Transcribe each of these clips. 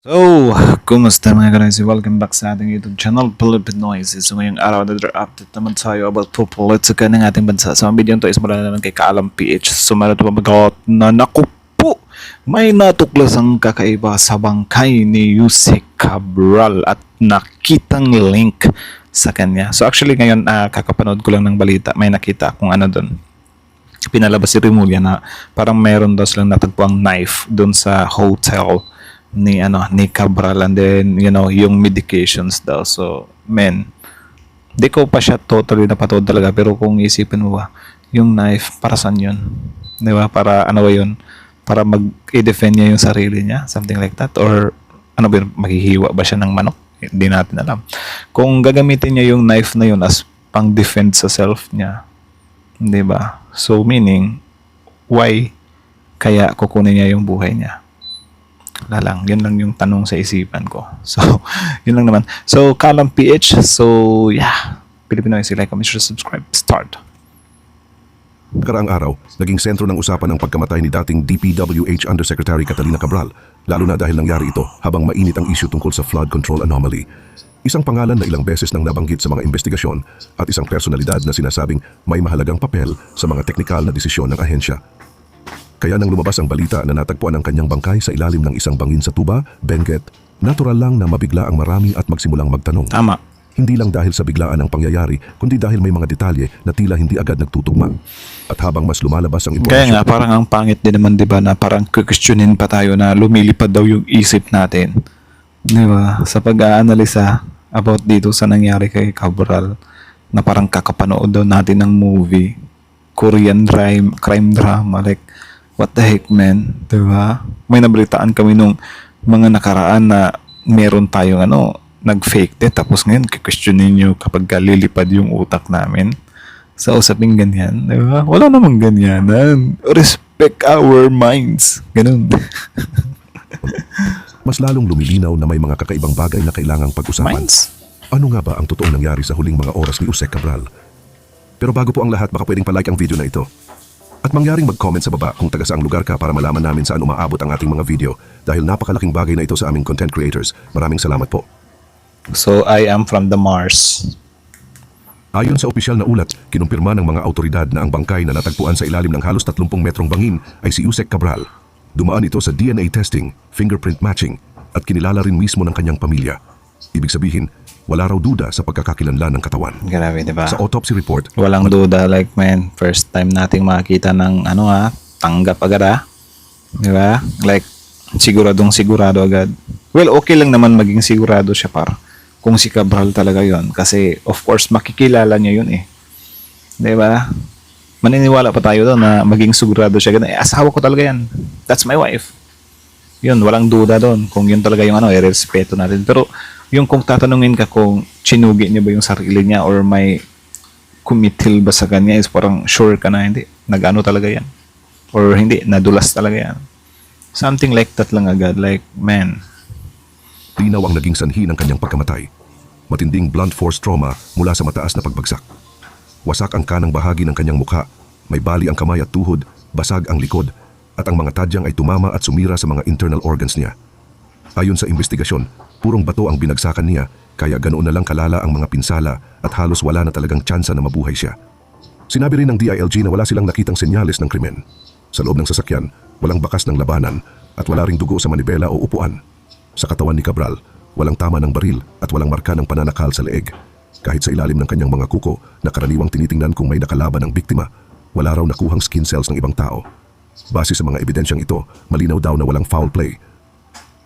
So, kumusta mga guys? Welcome back sa ating YouTube channel, Philippine Noises. So, ngayong araw na update naman tayo about politika ng ating bansa. So, ang video ito is mula naman kay Kaalam PH. So, meron ito mabagot na naku po, may natuklas ang kakaiba sa bangkay ni Yusek Cabral at nakitang link sa kanya. So, actually ngayon, kakapanood ko lang ng balita. May nakita kung ano doon. Pinalabas si Rimulya na parang meron daw silang natagpuang knife doon sa hotel ni Cabral, and then yung medications daw. So di ko pa siya totally napatood talaga, pero kung isipin mo ba yung knife, para saan yun, di ba? Para ano ba yun? Para mag-i-defend niya yung sarili niya, something like that, or ano ba yun, maghihiwa ba siya ng manok? Hindi natin alam kung gagamitin niya yung knife na yun as pang defend sa self niya, di ba? So meaning, why kaya kukunin niya yung buhay niya? Lang, yun lang yung tanong sa isipan ko. So, yun lang naman. So, Kaalam PH. So, yeah. Pilipino, like, comment, share, subscribe. Start. Nakaraang araw, naging sentro ng usapan ang pagkamatay ni dating DPWH Undersecretary Catalina Cabral, lalo na dahil nangyari ito habang mainit ang issue tungkol sa flood control anomaly. Isang pangalan na ilang beses nang nabanggit sa mga investigasyon at isang personalidad na sinasabing may mahalagang papel sa mga teknikal na desisyon ng ahensya. Kaya nang lumabas ang balita na natagpuan ang kanyang bangkay sa ilalim ng isang bangin sa tuba, Benguet, natural lang na mabigla ang marami at magsimulang magtanong. Tama. Hindi lang dahil sa biglaan ng pangyayari, kundi dahil may mga detalye na tila hindi agad nagtutugma. At habang mas lumalabas ang Kaya impormasyon... nga, parang ang pangit din naman, di ba, na parang questionin pa tayo na lumilipad daw yung isip natin. Di ba? Sa pag-aanalisa about dito sa nangyari kay Cabral, na parang kakapanood daw natin ng movie, Korean crime drama, like, what the heck, man? Diba? May nabalitaan kami nung mga nakaraan na meron tayong nag-fake death, tapos ngayon questionin nyo kapag lilipad yung utak namin sa usaping ganyan. Diba? Wala namang ganyan. Respect our minds. Ganun. Mas lalong lumilinaw na may mga kakaibang bagay na kailangang pag-usapan. Minds? Ano nga ba ang totoong nangyari sa huling mga oras ni Yusek Cabral? Pero bago po ang lahat, baka pwedeng palike ang video na ito. At mangyaring mag-comment sa baba kung taga saang lugar ka para malaman namin saan umaabot ang ating mga video, dahil napakalaking bagay na ito sa aming content creators. Maraming salamat po. So, I am from the Mars. Ayon sa opisyal na ulat, kinumpirma ng mga autoridad na ang bangkay na natagpuan sa ilalim ng halos 30 metrong bangin ay si Yusek Cabral. Dumaan ito sa DNA testing, fingerprint matching, at kinilala rin mismo ng kanyang pamilya. Ibig sabihin, wala raw duda sa pagkakakilanlan ng katawan. Grabe, diba? Sa autopsy report, Walang duda, like, man, first time nating makakita ng tanggap agad, diba? Like, sigurado agad. Well, okay lang naman maging sigurado siya kung si Cabral talaga yon, kasi of course makikilala niya yun diba? Maniniwala pa tayo doon na maging sigurado siya, asawa ko talaga yan, that's my wife. Yun, walang duda doon kung yun talaga yung irespeto natin. Pero yung kung tatanungin ka kung chinugi niya ba yung sarili niya or may kumitil ba sa kanya, is parang sure ka na hindi, talaga yan, or hindi, nadulas talaga yan, something like that lang agad. Like, man, linaw ang naging sanhi ng kanyang pagkamatay. Matinding blunt force trauma mula sa mataas na pagbagsak. Wasak ang kanang bahagi ng kanyang mukha, may bali ang kamay at tuhod, basag ang likod, at ang mga tadyang ay tumama at sumira sa mga internal organs niya. Ayon sa investigasyon, purong bato ang binagsakan niya, kaya ganoon na lang kalala ang mga pinsala at halos wala na talagang tsansa na mabuhay siya. Sinabi rin ng DILG na wala silang nakitang senyales ng krimen. Sa loob ng sasakyan, walang bakas ng labanan at wala ring dugo sa manibela o upuan. Sa katawan ni Cabral, walang tama ng baril at walang marka ng pananakal sa leeg. Kahit sa ilalim ng kanyang mga kuko na karaniwang tinitingnan kung may nakalaban ng biktima, wala raw nakuhang skin cells ng ibang tao. Base sa mga ebidensyang ito, malinaw daw na walang foul play.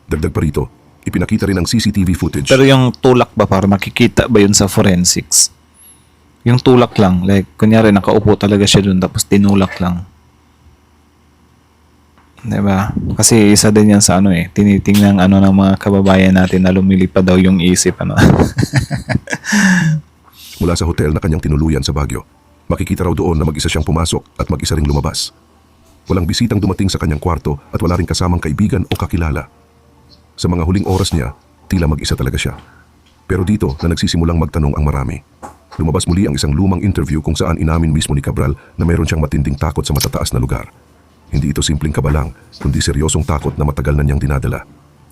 Dagdag pa rito, ipinakita rin ang CCTV footage. pero yung tulak ba, para makikita ba yun sa forensics? Yung tulak lang, like, kunyari nakaupo talaga siya dun tapos tinulak lang, diba? Kasi isa din yan sa tinitingnan ng mga kababayan natin na lumilipad daw yung isip, Mula sa hotel na kanyang tinuluyan sa Baguio, makikita raw doon na mag-isa siyang pumasok at mag-isa ring lumabas. Walang bisitang dumating sa kanyang kwarto at wala ring kasamang kaibigan o kakilala. Sa mga huling oras niya, tila mag-isa talaga siya. Pero dito na nagsisimulang magtanong ang marami. Lumabas muli ang isang lumang interview kung saan inamin mismo ni Cabral na mayroon siyang matinding takot sa matataas na lugar. Hindi ito simpleng kabalang, kundi seryosong takot na matagal na niyang dinadala.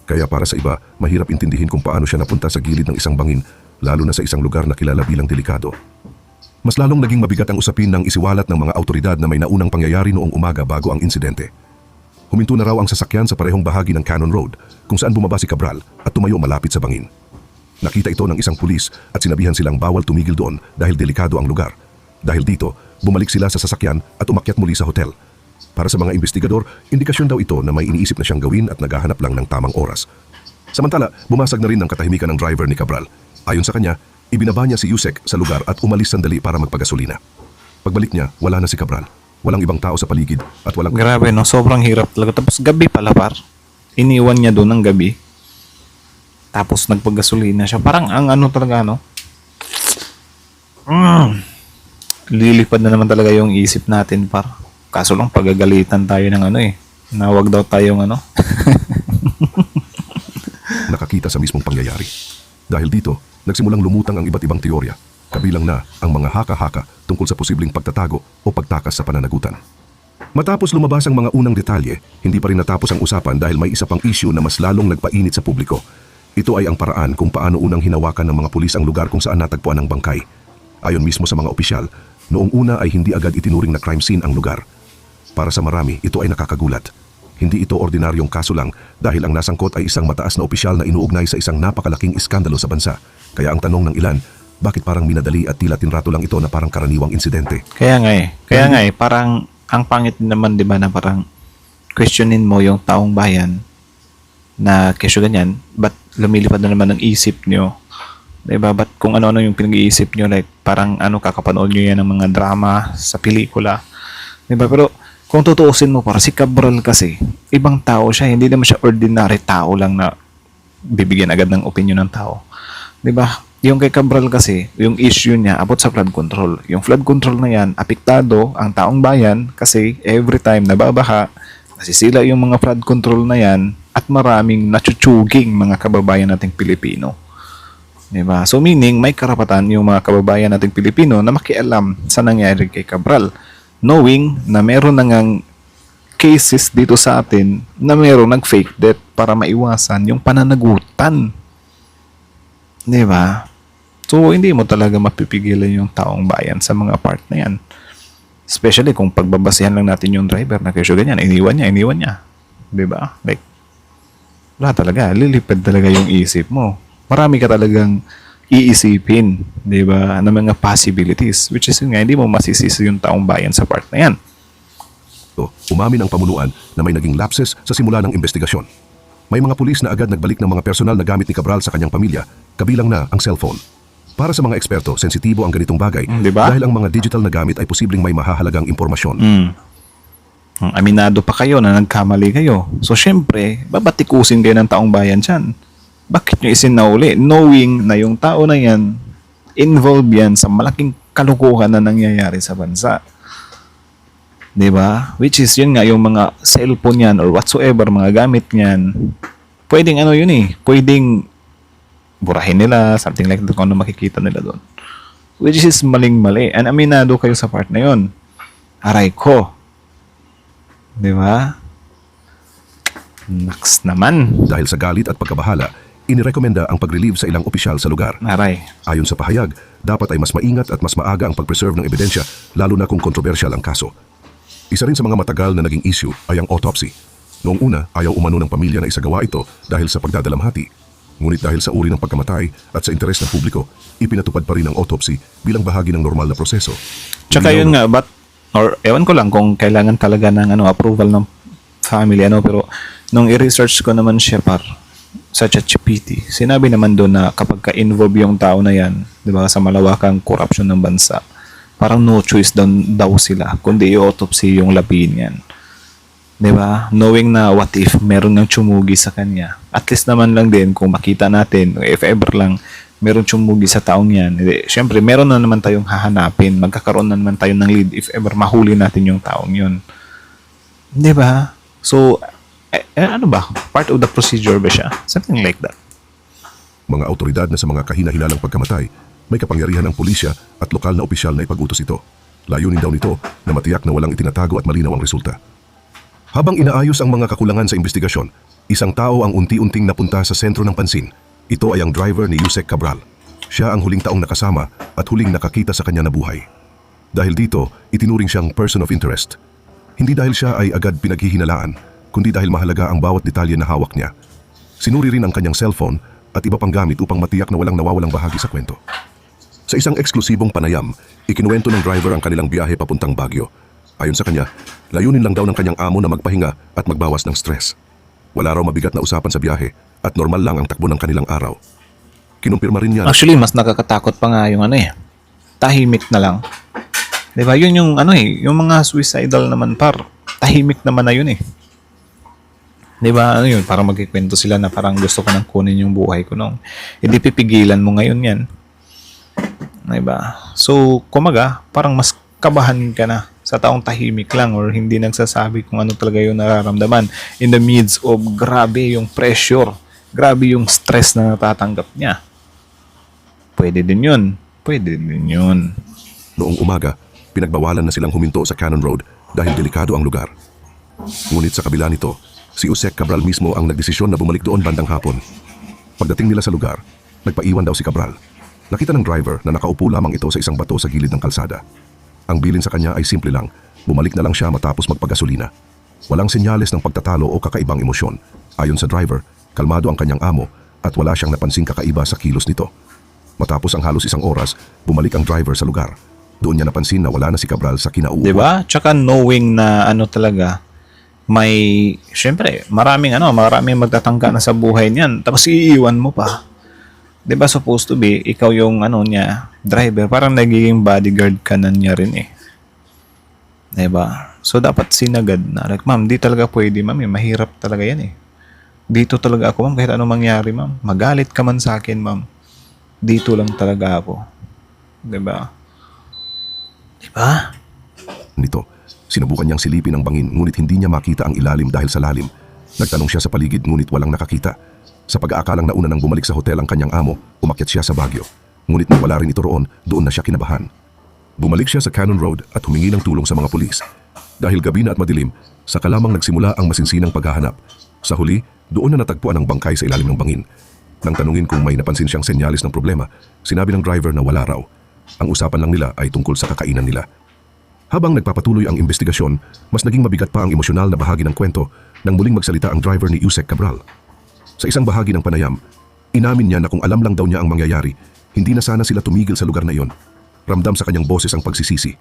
Kaya para sa iba, mahirap intindihin kung paano siya napunta sa gilid ng isang bangin, lalo na sa isang lugar na kilala bilang delikado. Mas lalong naging mabigat ang usapin ng isiwalat ng mga autoridad na may naunang pangyayari noong umaga bago ang insidente. Huminto na raw ang sasakyan sa parehong bahagi ng Cannon Road kung saan bumaba si Cabral at tumayo malapit sa bangin. Nakita ito ng isang pulis at sinabihan silang bawal tumigil doon dahil delikado ang lugar. Dahil dito, bumalik sila sa sasakyan at umakyat muli sa hotel. Para sa mga investigador, indikasyon daw ito na may iniisip na siyang gawin at naghahanap lang ng tamang oras. Samantala, bumasag na rin ang katahimikan ng driver ni Cabral. Ayon sa kanya, ibinaba niya si Yusek sa lugar at umalis sandali para magpagasolina. Pagbalik niya, wala na si Cabral. Walang ibang tao sa paligid at walang... Grabe, no? Sobrang hirap talaga. Tapos gabi pala, par. Iniwan niya doon ng gabi. Tapos nagpagasolina siya. Parang ang ano talaga, no? Lilipad na naman talaga yung isip natin, par. Kaso lang pagagalitan tayo ng ano eh. Nawag daw tayong ano. nakakita sa mismong pangyayari. Dahil dito, nagsimulang lumutang ang iba't ibang teorya, kabilang na ang mga haka-haka tungkol sa posibleng pagtatago o pagtakas sa pananagutan. Matapos lumabas ang mga unang detalye, hindi pa rin natapos ang usapan dahil may isa pang issue na mas lalong nagpainit sa publiko. Ito ay ang paraan kung paano unang hinawakan ng mga pulis ang lugar kung saan natagpuan ang bangkay. Ayon mismo sa mga opisyal, noong una ay hindi agad itinuring na crime scene ang lugar. Para sa marami, ito ay nakakagulat. Hindi ito ordinaryong kaso lang dahil ang nasangkot ay isang mataas na opisyal na inuugnay sa isang napakalaking iskandalo sa bansa. Kaya ang tanong ng ilan, bakit parang minadali at tila tinrato lang ito na parang karaniwang insidente? Kaya nga eh, parang ang pangit naman 'di ba na parang questionin mo yung taong bayan na kesyo ganyan, ba't lumilipad na naman ang isip nyo? 'Di ba? Ba't kung ano-ano yung pinag-iisip nyo, like parang ano, kakapanood nyo yan ng mga drama sa pelikula. 'Di ba? Pero kung tutuusin mo, para si Cabral kasi, ibang tao siya, hindi naman siya ordinary tao lang na bibigyan agad ng opinion ng tao. 'Di ba? Yung kay Cabral kasi, yung issue niya about sa flood control. Yung flood control na yan, apektado ang taong bayan kasi every time nababaha, nasisila yung mga flood control na yan at maraming nachuchuging mga kababayan nating Pilipino. Diba? So meaning, may karapatan yung mga kababayan nating Pilipino na makialam sa nangyari kay Cabral. Knowing na meron na ngang cases dito sa atin na meron nag-fake death para maiwasan yung pananagutan. Diba? So, hindi mo talaga mapipigilan yung taong bayan sa mga part na yan. Especially kung pagbabasihan lang natin yung driver na kesyo ganyan, iniwan niya. Diba? Like, wala talaga. Lilipad talaga yung isip mo. Marami ka talagang iisipin, diba, na mga possibilities. Which is nga, hindi mo masisisi yung taong bayan sa part na yan. Umamin ang pamunuan na may naging lapses sa simula ng investigasyon. May mga pulis na agad nagbalik ng mga personal na gamit ni Cabral sa kanyang pamilya, kabilang na ang cellphone. Para sa mga eksperto, sensitibo ang ganitong bagay diba? Dahil ang mga digital na gamit ay posibleng may mahahalagang impormasyon. Aminado pa kayo na nagkamali kayo. So, syempre, babatikusin kayo ng taong bayan dyan. Bakit nyo isinauli? Knowing na yung tao na yan, involved yan sa malaking kalukuhan na nangyayari sa bansa. Diba? Which is yun nga, yung mga cellphone yan or whatsoever, mga gamit yan, pwedeng ano yun eh, pwedeng burahin nila, something like that, kung ano makikita nila doon. Which is maling-mali. And aminado kayo sa part na yun. Aray ko. Diba? Naks naman. Dahil sa galit at pagkabahala, inirekomenda ang pag-relieve sa ilang opisyal sa lugar. Aray. Ayon sa pahayag, dapat ay mas maingat at mas maaga ang pag-preserve ng ebidensya, lalo na kung kontrobersyal ang kaso. Isa rin sa mga matagal na naging issue ay ang autopsy. Noong una, ayaw umano ng pamilya na isagawa ito dahil sa pagdadalamhati. Ngunit dahil sa uri ng pagkamatay at sa interes ng publiko, ipinatupad pa rin ang autopsy bilang bahagi ng normal na proseso. Tsaka yun nga, or ewan ko lang kung kailangan talaga ng approval ng family, pero nung i-research ko naman siya sa ChatGPT, sinabi naman doon na kapag ka-involve yung tao na yan, di ba, sa malawakang corruption ng bansa, parang no choice daw sila, kundi i-autopsy yung labi niyan. Diba? Knowing na what if meron ng tsumugi sa kanya. At least naman lang din kung makita natin, if ever lang meron tsumugi sa taong yan, syempre meron na naman tayong hahanapin, magkakaroon na naman tayo ng lead if ever mahuli natin yung taong yun. Diba? So, ano ba? Part of the procedure ba siya? Something like that. Mga autoridad na sa mga kahina-hinalang pagkamatay, may kapangyarihan ang pulisya at lokal na opisyal na ipag-utos ito. Layunin daw nito na matiyak na walang itinatago at malinaw ang resulta. Habang inaayos ang mga kakulangan sa investigasyon, Isang tao ang unti-unting napunta sa sentro ng pansin. Ito ay ang driver ni Yusek Cabral. Siya ang huling taong nakasama at huling nakakita sa kanya na buhay. Dahil dito, itinuring siyang person of interest. Hindi dahil siya ay agad pinaghihinalaan, kundi dahil mahalaga ang bawat detalye na hawak niya. Sinuri rin ang kanyang cellphone at iba pang gamit upang matiyak na walang nawawalang bahagi sa kwento. Sa isang eksklusibong panayam, ikinuwento ng driver ang kanilang biyahe papuntang Baguio. Ayon sa kanya, layunin lang daw ng kanyang amo na magpahinga at magbawas ng stress. Wala raw mabigat na usapan sa biyahe at normal lang ang takbo ng kanilang araw. Kinumpirma rin niya Actually, mas nakakatakot pa nga yung tahimik na lang. 'Di ba? Yun yung yung mga suicidal naman tahimik naman na yun 'Di ba? Yun, parang magkikwento sila na parang gusto ko nang kunin yung buhay ko nung. Hindi pipigilan mo ngayon 'yan. 'Di ba? So, kumaga, parang mas kabahan ka na sa taong tahimik lang or hindi nagsasabi kung ano talaga yung nararamdaman in the midst of grabe yung pressure, grabe yung stress na natatanggap niya. Pwede din yun. Pwede din yun. noong umaga, pinagbawalan na silang huminto sa Cannon Road dahil delikado ang lugar. Ngunit sa kabila nito, si Yusek Cabral mismo ang nagdesisyon na bumalik doon bandang hapon. Pagdating nila sa lugar, nagpaiwan daw si Cabral. Nakita ng driver na nakaupo lamang ito sa isang bato sa gilid ng kalsada. Ang bilin sa kanya ay simple lang, bumalik na lang siya matapos magpagasolina. Walang senyales ng pagtatalo o kakaibang emosyon. Ayon sa driver, kalmado ang kanyang amo at wala siyang napansing kakaiba sa kilos nito. Matapos ang halos 1 oras, bumalik ang driver sa lugar. Doon niya napansin na wala na si Cabral sa kinauupo. 'Di ba? Tsaka knowing na talaga may syempre maraming magtatangka na sa buhay niyan tapos iiwan mo pa. 'Di ba supposed to be ikaw yung niya, driver, parang nagiging bodyguard ka na niya rin 'Di ba? So dapat sinagad na like, ma'am, di talaga pwede, ma'am, mahirap talaga 'yan Dito talaga ako, ma'am, kahit anong mangyari, ma'am. Magalit ka man sa akin, ma'am. Dito lang talaga ako. 'Di ba? 'Di ba? Nito, sinubukan niyang silipin ang bangin ngunit hindi niya makita ang ilalim dahil sa lalim. Nagtanong siya sa paligid ngunit walang nakakita. Sa pag-aakalang nauna nang bumalik sa hotel ang kanyang amo, umakyat siya sa Baguio. Ngunit nang wala rin ito roon, doon na siya kinabahan. Bumalik siya sa Cannon Road at humingi ng tulong sa mga pulis. Dahil gabi na at madilim, saka lamang nagsimula ang masinsinang paghahanap. Sa huli, doon na natagpuan ang bangkay sa ilalim ng bangin. Nang tanungin kung may napansin siyang senyalis ng problema, sinabi ng driver na wala raw. Ang usapan lang nila ay tungkol sa kakainan nila. Habang nagpapatuloy ang investigasyon, mas naging mabigat pa ang emosyonal na bahagi ng kwento nang muling magsalita ang driver ni Yusek Cabral. Sa isang bahagi ng panayam, inamin niya na kung alam lang daw niya ang mangyayari, hindi na sana sila tumigil sa lugar na iyon. Ramdam sa kanyang boses ang pagsisisi.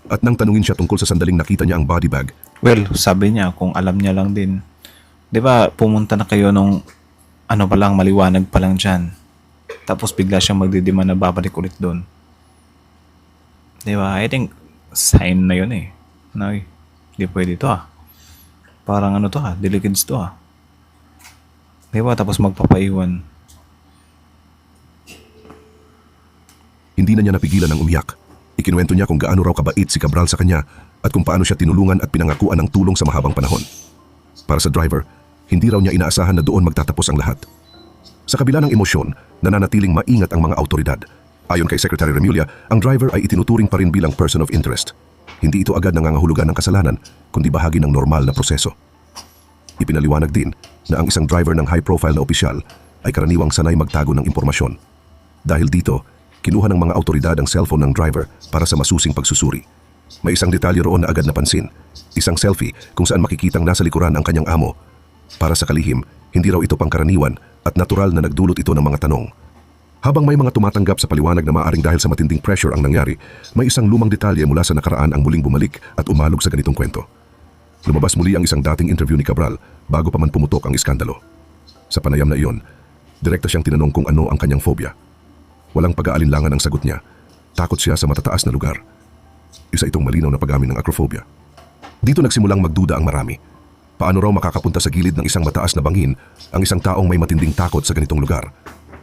At nang tanungin siya tungkol sa sandaling nakita niya ang body bag, Well, sabi niya kung alam niya lang din. 'Di ba, pumunta na kayo nung pa lang, maliwanag pa lang diyan. Tapos bigla siyang magdidemand na babalik ulit doon. 'Di ba? I think sign na 'yun Na, hindi pwede to Parang delicates to 'Di ba? Tapos magpapaiwan. hindi na niya napigilan ang umiyak. Ikinuwento niya kung gaano raw kabait si Cabral sa kanya at kung paano siya tinulungan at pinangakuan ng tulong sa mahabang panahon. Para sa driver, hindi raw niya inaasahan na doon magtatapos ang lahat. Sa kabila ng emosyon, nananatiling maingat ang mga autoridad. Ayon kay Secretary Remulla, ang driver ay itinuturing pa rin bilang person of interest. Hindi ito agad nangangahulugan ng kasalanan, kundi bahagi ng normal na proseso. Ipinaliwanag din na ang isang driver ng high-profile na opisyal ay karaniwang sanay magtago ng impormasyon. Dahil dito, kinuha ng mga autoridad ang cellphone ng driver para sa masusing pagsusuri. May isang detalye roon na agad napansin. Isang selfie kung saan makikitang nasa likuran ang kanyang amo. Para sa kalihim, hindi raw ito pangkaraniwan at natural na nagdulot ito ng mga tanong. Habang may mga tumatanggap sa paliwanag na maaring dahil sa matinding pressure ang nangyari, may isang lumang detalye mula sa nakaraan ang muling bumalik at umalog sa ganitong kwento. Lumabas muli ang isang dating interview ni Cabral bago pa man pumutok ang iskandalo. Sa panayam na iyon, direkta siyang tinanong kung ano ang kanyang phobia. Walang pag-aalinlangan ang sagot niya. Takot siya sa matataas na lugar. Isa itong malinaw na pag-amin ng acrophobia. Dito nagsimulang magduda ang marami. Paano raw makakapunta sa gilid ng isang mataas na bangin ang isang taong may matinding takot sa ganitong lugar?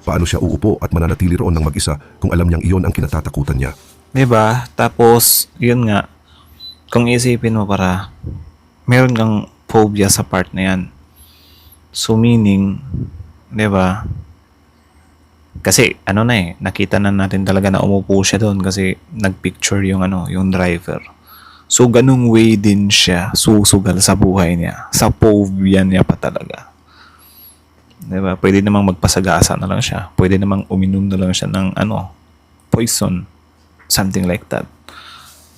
Paano siya uupo at mananatili roon ng mag-isa kung alam niyang iyon ang kinatatakutan niya? 'Di ba? Tapos, yun nga, kung isipin mo meron kang phobia sa part na yan. So meaning, 'di ba? Kasi nakita na natin talaga na umupo siya doon kasi nagpicture yung yung driver. So ganung way din siya susugal sa buhay niya. Sa phobia niya pa talaga. Diba? Pwede namang magpasagasa na lang siya. Pwede namang uminom na lang siya ng poison. Something like that.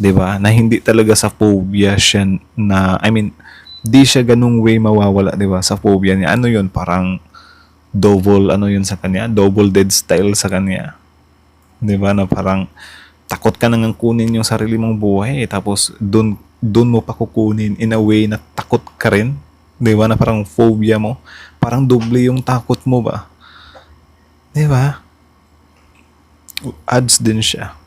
Diba? Na hindi talaga sa phobia siya na, I mean, di siya ganung way mawawala, diba? Sa phobia niya. Ano yun? Parang double, yun sa kanya? Double dead style sa kanya. Diba? Na parang takot ka nang kunin yung sarili mong buhay. Tapos, dun mo pa kukunin in a way na takot ka rin. Diba? Na parang phobia mo. Parang doble yung takot mo ba? Diba? Adds din siya.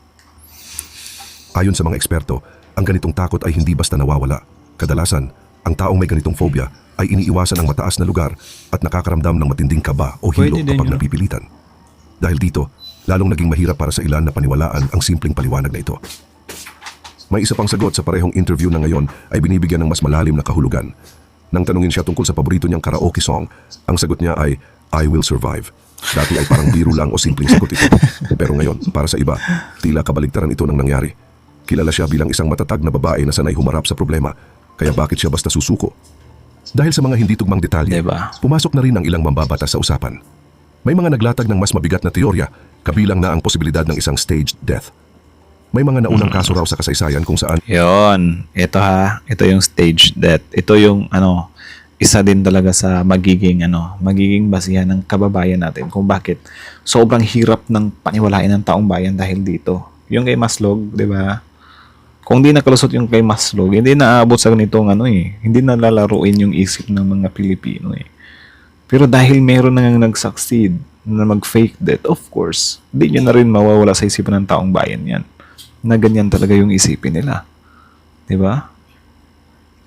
Ayon sa mga eksperto, ang ganitong takot ay hindi basta nawawala. Kadalasan, ang taong may ganitong phobia ay iniiwasan ang mataas na lugar at nakakaramdam ng matinding kaba o hilo Pwede din kapag yun. napipilitan. Dahil dito, lalong naging mahirap para sa ilan na paniwalaan ang simpleng paliwanag na ito. May isa pang sagot sa parehong interview na ngayon ay binibigyan ng mas malalim na kahulugan. Nang tanungin siya tungkol sa paborito niyang karaoke song, ang sagot niya ay I Will Survive. Dati ay parang biro lang o simpleng sagot ito. Pero ngayon, para sa iba, tila kabaligtaran ito ng nangyari. Kilala siya bilang isang matatag na babae na sanay humarap sa problema, kaya bakit siya basta susuko? Dahil sa mga hindi tugmang detalye, Diba? pumasok na rin ang ilang mambabatas sa usapan. May mga naglatag ng mas mabigat na teorya, kabilang na ang posibilidad ng isang staged death. May mga naunang kaso raw sa kasaysayan kung saan Yon, ito yung stage death. Ito yung isa din talaga sa magiging basihan ng kababayan natin kung bakit sobrang hirap ng paniwalain ng taong bayan dahil dito. Yung kay Maslog, 'di ba? Kung di nakalusot yung kay Maslog, hindi naaabot sa ganitong hindi na lalaruin yung isip ng mga Pilipino eh. Pero dahil meron na nag-succeed na mag-fake death, of course, di nyo na rin mawawala sa isipan ng taong bayan yan. Na ganyan talaga yung isipin nila. Diba?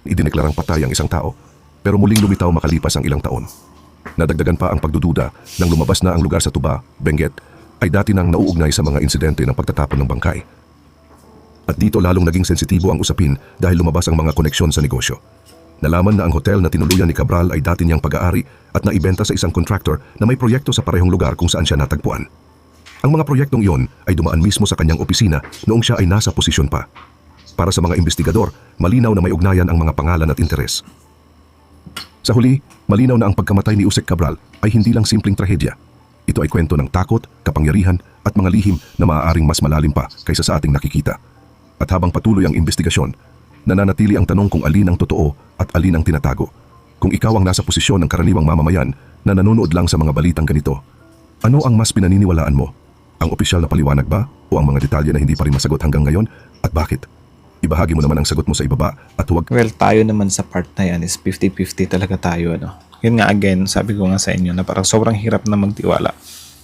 idineklarang patay ang isang tao, pero muling lumitaw makalipas ang ilang taon. Nadagdagan pa ang pagdududa nang lumabas na ang lugar sa Tuba, Benguet, ay dati nang nauugnay sa mga insidente ng pagtatapon ng bangkay. At dito lalong naging sensitibo ang usapin dahil lumabas ang mga koneksyon sa negosyo. Nalaman na ang hotel na tinuluyan ni Cabral ay dati niyang pag-aari at naibenta sa isang contractor na may proyekto sa parehong lugar kung saan siya natagpuan. Ang mga proyektong iyon ay dumaan mismo sa kanyang opisina noong siya ay nasa posisyon pa. Para sa mga investigador, malinaw na may ugnayan ang mga pangalan at interes. Sa huli, malinaw na ang pagkamatay ni Usek Cabral ay hindi lang simpleng trahedya. Ito ay kwento ng takot, kapangyarihan at mga lihim na maaaring mas malalim pa kaysa sa ating nakikita. At habang patuloy ang investigasyon, nananatili ang tanong kung alin ang totoo at alin ang tinatago. Kung ikaw ang nasa posisyon ng karaniwang mamamayan na nanonood lang sa mga balitang ganito, ano ang mas pinaniniwalaan mo? Ang opisyal na paliwanag ba o ang mga detalye na hindi pa rin masagot hanggang ngayon at bakit? Ibahagi mo naman ang sagot mo sa ibaba at huwag... Well, tayo naman sa part na yan is 50-50 talaga tayo. Yun nga again, sabi ko nga sa inyo na parang sobrang hirap na magtiwala.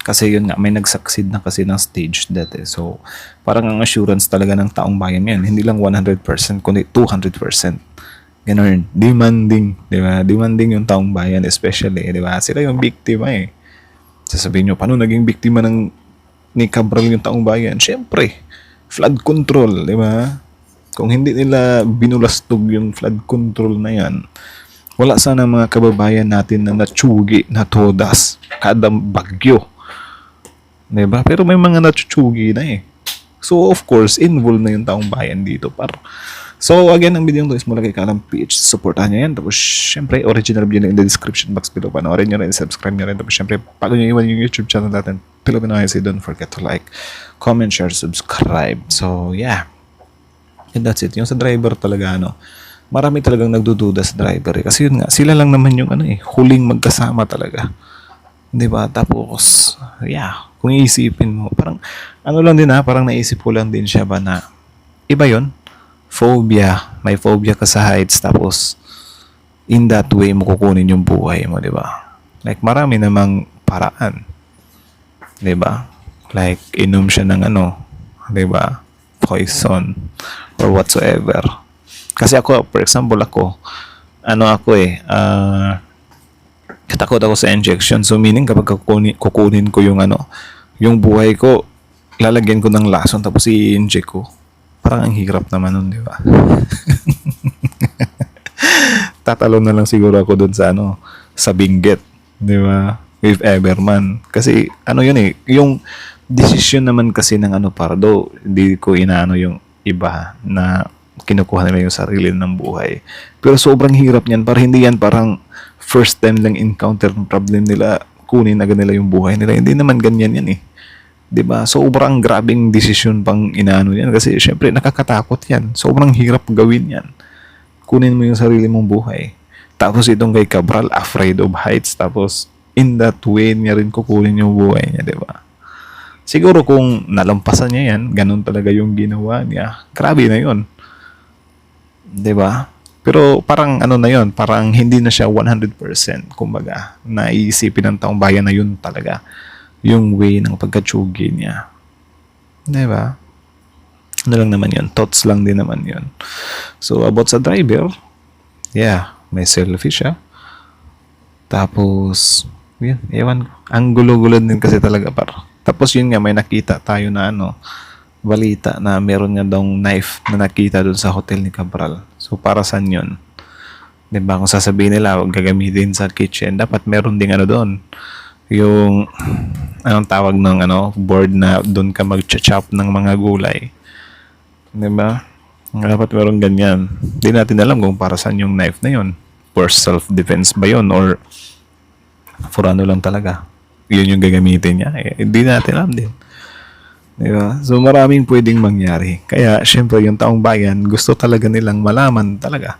Kasi yun nga, may nag-succeed na kasi ng stage death eh. So, parang ang assurance talaga ng taong bayan yan. Hindi lang 100%, kundi 200%. Ganun. Demanding. Di ba? Demanding yung taong bayan especially. Di ba? Sila yung biktima eh. Sasabihin nyo, paano naging biktima ni Cabral yung taong bayan? Siyempre, flood control. Di ba? Kung hindi nila binulastog yung flood control na yan, wala sana mga kababayan natin na natsugi na todas kada bagyo. Diba? Pero may mga natsugi na eh. So, of course, involved na yung taong bayan dito. So, again, ang video nito is mula kay Kalam PH. Supportahan nyo yan. Tapos, syempre, original video in the description box below. Panoorin nyo rin, subscribe nyo rin. Tapos, syempre, follow nyo iwan yung YouTube channel natin. Pilipino IC. Don't forget to like, comment, share, subscribe. So, yeah. And that's it. Yung sa driver talaga, marami talagang nagdududa sa driver eh. Kasi yun nga, sila lang naman yung huling magkasama talaga. Diba? Tapos, yeah, kung iisipin mo, parang, lang din parang naisip ko lang din siya ba na, iba yun? Phobia. May phobia ka sa heights, tapos, in that way mo kukunin yung buhay mo, diba? Like, marami namang paraan. Diba? Like, inom siya ng diba? Poison, or whatsoever. Kasi ako, for example, katakot ako sa injection. So, meaning, kapag kukunin ko yung buhay ko, lalagyan ko ng lason, tapos i-inject ko. Parang ang hirap naman nun, di ba? Tatalo na lang siguro ako dun sa Benguet, di ba? With Everman. Kasi, yun eh, yung decision naman kasi ng Pardo, hindi ko inaano yung iba na kinukuha nila yung sarili ng buhay. Pero sobrang hirap niyan. Para hindi yan parang first time lang encounter ng problem nila, kunin agad nila yung buhay nila. Hindi naman ganyan yan eh. 'Di ba? Sobrang grabing desisyon pang inaano yan kasi syempre nakakatakot yan. Sobrang hirap gawin yan. Kunin mo yung sarili mong buhay. Tapos itong kay Cabral, afraid of heights. Tapos in that way niya rin kukunin yung buhay niya, 'di ba? Siguro kung nalampasan niya yan, ganun talaga yung ginawa niya. Grabe na yun. 'Di ba? Pero parang ano na yun, parang hindi na siya 100%, kumbaga, naiisipin ng taong bayan na yun talaga yung way ng pagkatsugi niya. Diba? Ano lang naman yun, thoughts lang din naman yun. So, about sa driver, yeah, may selfie siya. Tapos, yun, ewan ko. Ang gulo-gulo din kasi talaga par. Tapos yun nga, may nakita tayo na balita na meron nga daw knife na nakita doon sa hotel ni Cabral. So, para saan yun? Diba? Kung sasabihin nila, huwag gagamitin sa kitchen, dapat meron ding doon. Yung, anong tawag ng board na doon ka mag-chop ng mga gulay. Diba? Dapat meron ganyan. Hindi natin alam kung para saan yung knife na yun. For self-defense ba yun? Or for ano lang talaga? Yun yung gagamitin niya. Hindi natin alam din. Diba? So maraming pwedeng mangyari. Kaya syempre yung taong bayan gusto talaga nilang malaman talaga.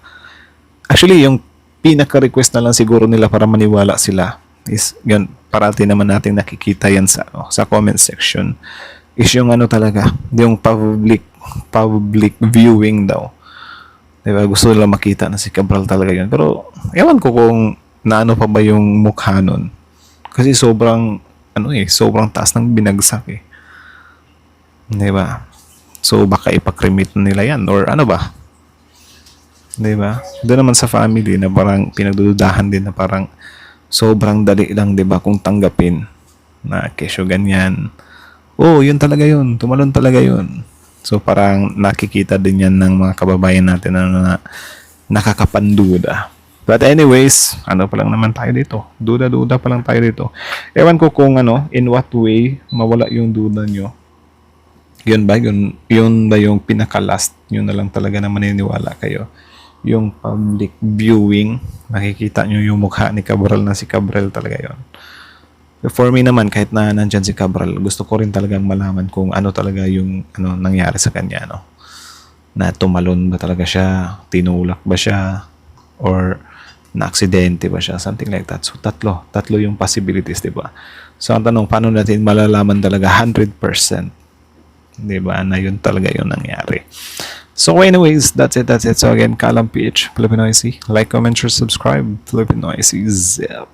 Actually yung pinaka-request na lang siguro nila para maniwala sila is yun, parati naman natin nakikita yan sa comment section is yung talaga, yung public viewing daw. Diba? Gusto nila makita na si Cabral talaga yun. Pero ewan ko kung naano pa ba yung mukha nun. Kasi sobrang sobrang taas ng binagsak eh. Diba? So, baka ipakremate nila yan or ano ba? Diba? Doon naman sa family na parang pinagdududahan din na parang sobrang dali lang, diba? Kung tanggapin na kesyo ganyan. Oh, yun talaga yun. Tumalon talaga yun. So, parang nakikita din yan ng mga kababayan natin na nakakapanduda. But anyways, ano pa lang naman tayo dito? Duda-duda pa lang tayo dito. Ewan ko kung in what way mawala yung duda nyo. Yun ba yung pinaka-last nyo na lang talaga na maniniwala kayo? Yung public viewing, nakikita nyo yung mukha ni Cabral na si Cabral talaga yon. For me naman, kahit na nandyan si Cabral, gusto ko rin talagang malaman kung ano talaga yung nangyari sa kanya. Na tumalon ba talaga siya? Tinulak ba siya? Or na-aksidente ba siya? Something like that. So, tatlo yung possibilities, di ba? So, ang tanong, paano natin malalaman talaga 100%? Diba? Na yun talaga yung nangyari. So anyways, that's it. So again, Kalam PH, Filipinoisy. Like, comment, share, subscribe. Filipinoisy. Zip.